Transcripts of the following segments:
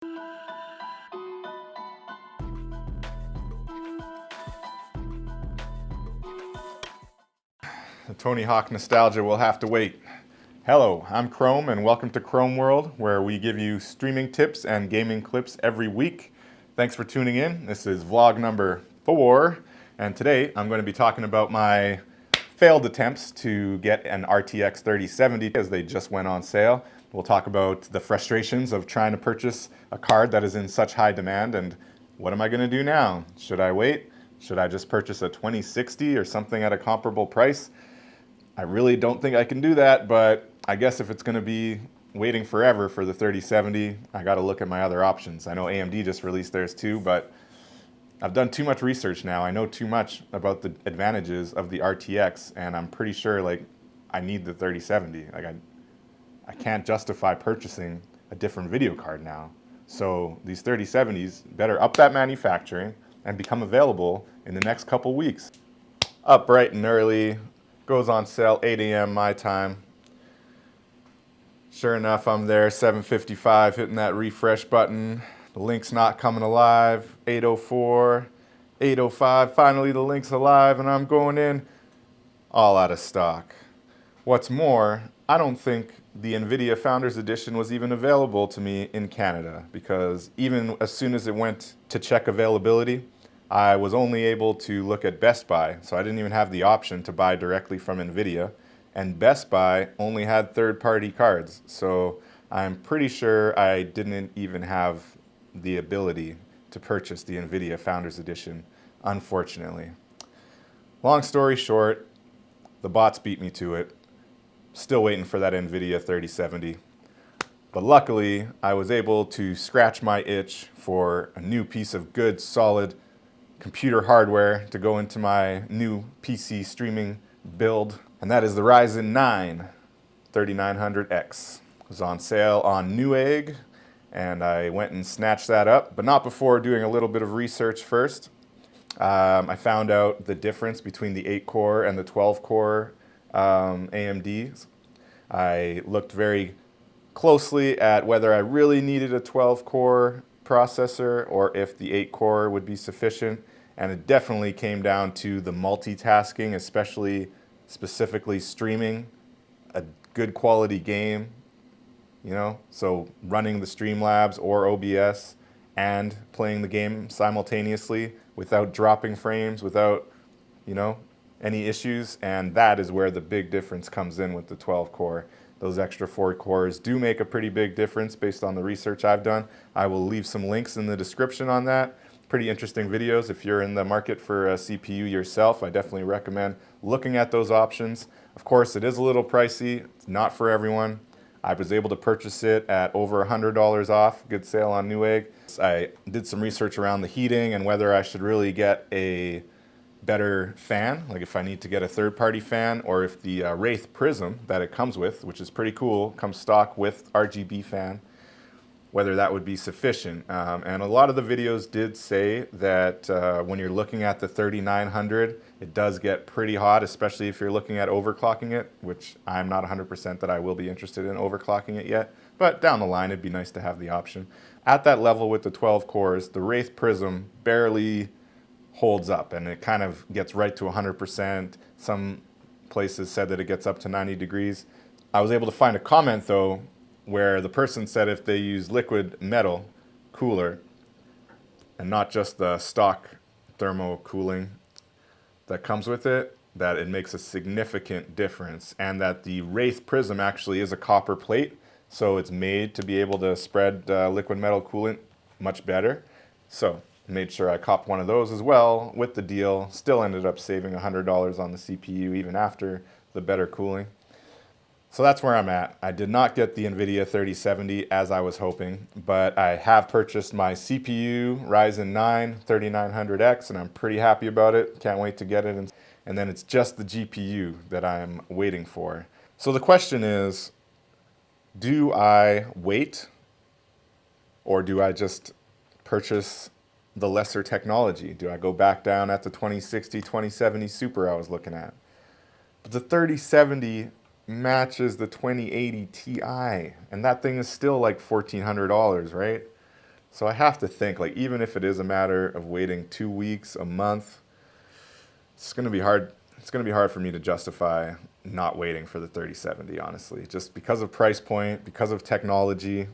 The Tony Hawk nostalgia will have to wait. Hello, I'm Chrome and welcome to KromeWorld, where we give you streaming tips and gaming clips every week. Thanks for tuning in. This is vlog number 4, and today I'm going to be talking about my failed attempts to get an RTX 3070 as they just went on sale. We'll talk about the frustrations of trying to purchase a card that is in such high demand and what am I going to do now? Should I wait? Should I just purchase a 2060 or something at a comparable price? I really don't think I can do that, but I guess if it's going to be waiting forever for the 3070, I got to look at my other options. I know AMD just released theirs too, but I've done too much research now. I know too much about the advantages of the RTX, and I'm pretty sure I need the 3070. I can't justify purchasing a different video card now. So these 3070s better up that manufacturing and become available in the next couple weeks. Up bright and early. Goes on sale 8 a.m. my time. Sure enough, I'm there, 7:55, hitting that refresh button. The link's not coming alive. 8:04, 8:05, finally the link's alive and I'm going in. All out of stock. What's more, I don't think the NVIDIA Founders Edition was even available to me in Canada, because even as soon as it went to check availability, I was only able to look at Best Buy, so I didn't even have the option to buy directly from NVIDIA. And Best Buy only had third-party cards, so I'm pretty sure I didn't even have the ability to purchase the NVIDIA Founders Edition, unfortunately. Long story short, the bots beat me to it. Still waiting for that NVIDIA 3070. But luckily, I was able to scratch my itch for a new piece of good, solid computer hardware to go into my new PC streaming build, and that is the Ryzen 9 3900X. It was on sale on Newegg, and I went and snatched that up, but not before doing a little bit of research first. I found out the difference between the 8-core and the 12-core AMDs. I looked very closely at whether I really needed a 12-core processor or if the 8-core would be sufficient, and it definitely came down to the multitasking, specifically streaming a good quality game, so running the Streamlabs or OBS and playing the game simultaneously without dropping frames, without any issues. And that is where the big difference comes in with the 12-core. Those extra 4 cores do make a pretty big difference based on the research I've done. I will leave some links in the description on that. Pretty interesting videos. If you're in the market for a CPU yourself, I definitely recommend looking at those options. Of course, it is a little pricey. It's not for everyone. I was able to purchase it at over $100 off. Good sale on Newegg. I did some research around the heating and whether I should really get a better fan, like if I need to get a third-party fan, or if the Wraith Prism that it comes with, which is pretty cool, comes stock with RGB fan, whether that would be sufficient. And a lot of the videos did say that when you're looking at the 3900, it does get pretty hot, especially if you're looking at overclocking it, which I'm not 100% that I will be interested in overclocking it yet, but down the line it'd be nice to have the option. At that level with the 12 cores, the Wraith Prism barely holds up, and it kind of gets right to 100%. Some places said that it gets up to 90 degrees. I was able to find a comment though where the person said if they use liquid metal cooler and not just the stock thermo cooling that comes with it, that it makes a significant difference, and that the Wraith Prism actually is a copper plate, so it's made to be able to spread liquid metal coolant much better. So made sure I copped one of those as well with the deal. Still ended up saving $100 on the CPU even after the better cooling. So that's where I'm at. I did not get the NVIDIA 3070 as I was hoping, but I have purchased my CPU, Ryzen 9 3900X, and I'm pretty happy about it. Can't wait to get it. And then it's just the GPU that I'm waiting for. So the question is, do I wait or do I just purchase the lesser technology? Do I go back down at the 2060, 2070 Super I was looking at? But the 3070 matches the 2080 Ti, and that thing is still like $1,400, right? So I have to think, like, even if it is a matter of waiting 2 weeks, a month, it's going to be hard. It's going to be hard for me to justify not waiting for the 3070, honestly. Just because of price point, because of technology,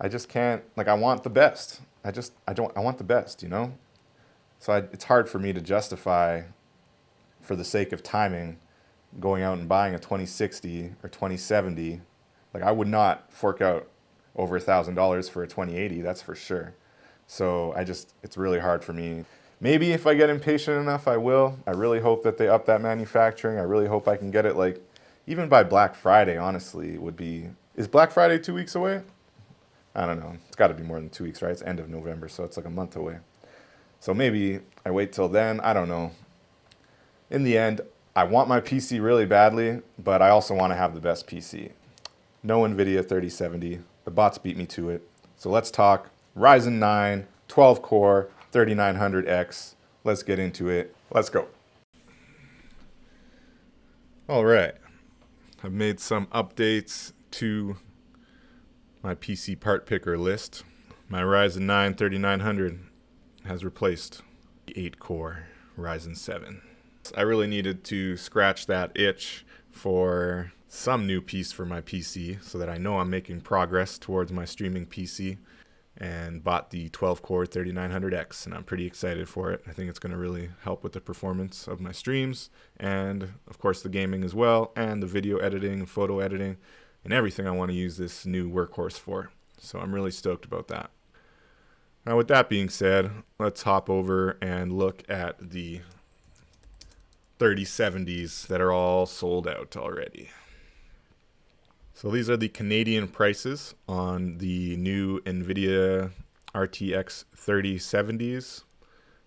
I just can't, like, I want the best. I want the best, you know? So it's hard for me to justify, for the sake of timing, going out and buying a 2060 or 2070. Like, I would not fork out over $1,000 for a 2080, that's for sure. So it's really hard for me. Maybe if I get impatient enough, I will. I really hope that they up that manufacturing. I really hope I can get it, like, even by Black Friday, honestly, would be... Is Black Friday 2 weeks away? I don't know. It's got to be more than 2 weeks, right? It's end of November, so it's like a month away. So maybe I wait till then. I don't know. In the end, I want my PC really badly, but I also want to have the best PC. No NVIDIA 3070. The bots beat me to it. So let's talk Ryzen 9, 12 core, 3900X. Let's get into it. Let's go. All right. I've made some updates to my PC part picker list. My Ryzen 9 3900 has replaced the 8-core Ryzen 7. I really needed to scratch that itch for some new piece for my PC so that I know I'm making progress towards my streaming PC, and bought the 12-core 3900X, and I'm pretty excited for it. I think it's going to really help with the performance of my streams, and of course the gaming as well, and the video editing, photo editing, and everything I want to use this new workhorse for. So I'm really stoked about that. Now, with that being said, let's hop over and look at the 3070s that are all sold out already. So these are the Canadian prices on the new NVIDIA RTX 3070s.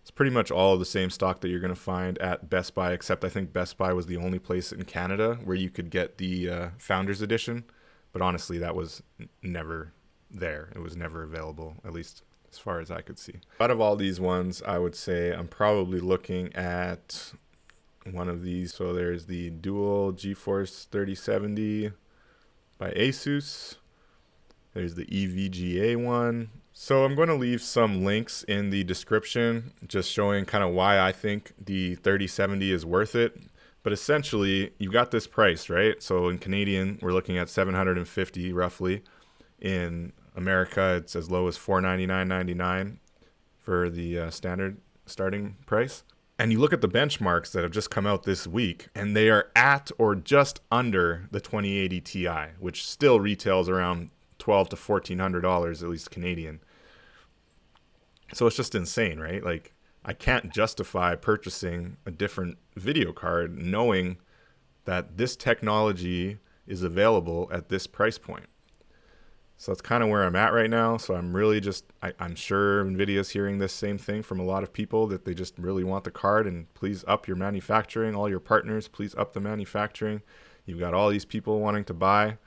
It's pretty much all of the same stock that you're going to find at Best Buy, except I think Best Buy was the only place in Canada where you could get the Founders Edition. But honestly, that was never there. It was never available, at least as far as I could see. Out of all these ones, I would say I'm probably looking at one of these. So there's the dual GeForce 3070 by Asus. There's the EVGA one. So I'm going to leave some links in the description just showing kind of why I think the 3070 is worth it. But essentially, you got this price, right? So in Canadian, we're looking at $750 roughly. In America, it's as low as $499.99 for the standard starting price. And you look at the benchmarks that have just come out this week, and they are at or just under the 2080 Ti, which still retails around $1,200 to $1,400, at least Canadian. So it's just insane, right? Like, I can't justify purchasing a different video card knowing that this technology is available at this price point. So that's kind of where I'm at right now. So I'm really just, I'm sure NVIDIA's hearing this same thing from a lot of people, that they just really want the card, and please up your manufacturing. All your partners, please up the manufacturing. You've got all these people wanting to buy.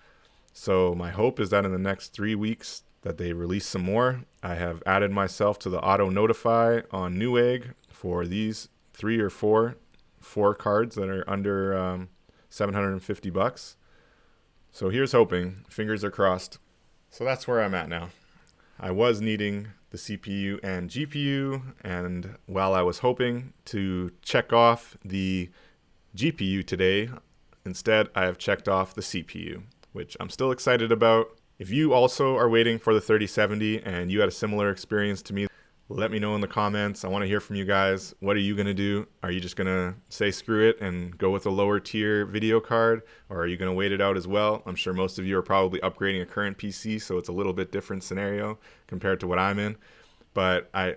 So my hope is that in the next 3 weeks that they release some more. I have added myself to the auto notify on Newegg for these 3 or 4 cards that are under $750. So here's hoping. Fingers are crossed. So that's where I'm at now. I was needing the CPU and GPU, and while I was hoping to check off the GPU today, instead I have checked off the CPU, which I'm still excited about. If you also are waiting for the 3070 and you had a similar experience to me, let me know in the comments. I want to hear from you guys. What are you going to do? Are you just going to say screw it and go with a lower tier video card? Or are you going to wait it out as well? I'm sure most of you are probably upgrading a current PC, so it's a little bit different scenario compared to what I'm in. But I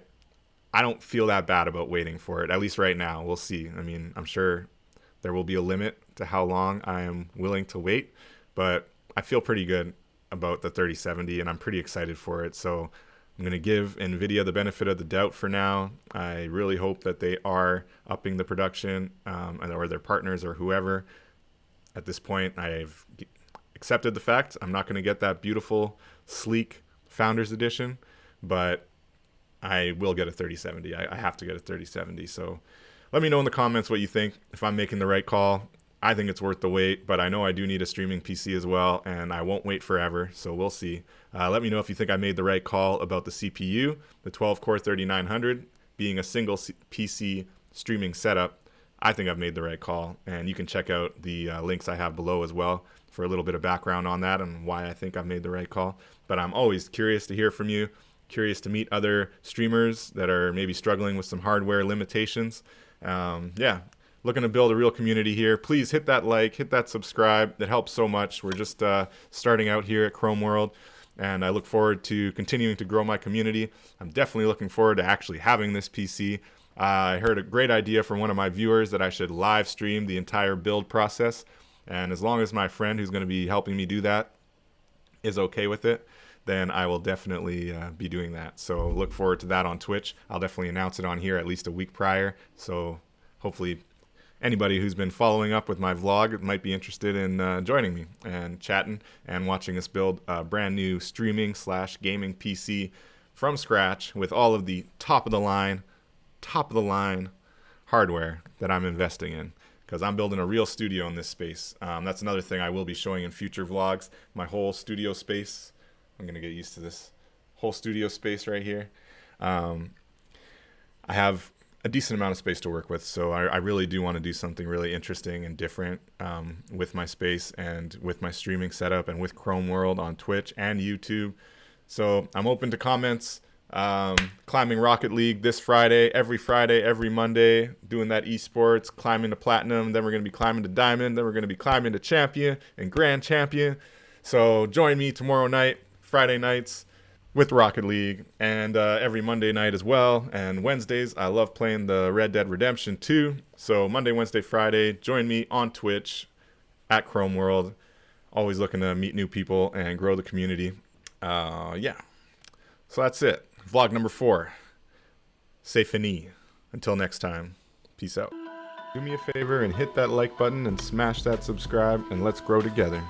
don't feel that bad about waiting for it, at least right now. We'll see. I mean, I'm sure there will be a limit to how long I am willing to wait, but I feel pretty good about the 3070 and I'm pretty excited for it. So I'm going to give NVIDIA the benefit of the doubt for now. I really hope that they are upping the production, or their partners or whoever. At this point, I've accepted the fact I'm not going to get that beautiful, sleek Founders Edition, but I will get a 3070. I have to get a 3070. So let me know in the comments what you think, if I'm making the right call. I think it's worth the wait, but I know I do need a streaming PC as well, and I won't wait forever, so we'll see. Let me know if you think I made the right call about the CPU, the 12-core 3900 being a single PC streaming setup. I think I've made the right call, and you can check out the links I have below as well for a little bit of background on that and why I think I've made the right call. But I'm always curious to hear from you, curious to meet other streamers that are maybe struggling with some hardware limitations. Yeah, looking to build a real community here. Please hit that like, hit that subscribe. That helps so much. We're just starting out here at KromeWorld, and I look forward to continuing to grow my community. I'm definitely looking forward to actually having this PC. I heard a great idea from one of my viewers that I should live stream the entire build process. And as long as my friend who's going to be helping me do that is okay with it, then I will definitely be doing that. So look forward to that on Twitch. I'll definitely announce it on here at least a week prior. So hopefully anybody who's been following up with my vlog might be interested in joining me and chatting and watching us build a brand new streaming / gaming PC from scratch with all of the top of the line hardware that I'm investing in, because I'm building a real studio in this space. That's another thing I will be showing in future vlogs, my whole studio space. I'm going to get used to this whole studio space right here. I have a decent amount of space to work with, so I really do want to do something really interesting and different with my space and with my streaming setup and with KromeWorld on Twitch and YouTube. So I'm open to comments. Climbing Rocket League this Friday, every Monday, doing that esports, climbing to platinum, then we're going to be climbing to diamond, then we're going to be climbing to champion and grand champion. So join me tomorrow night, Friday nights with Rocket League, and every Monday night as well. And Wednesdays, I love playing the Red Dead Redemption 2. So Monday, Wednesday, Friday, join me on Twitch at KromeWorld. Always looking to meet new people and grow the community. Yeah. So that's it. Vlog number 4. C'est fini. Until next time, peace out. Do me a favor and hit that like button and smash that subscribe, and let's grow together.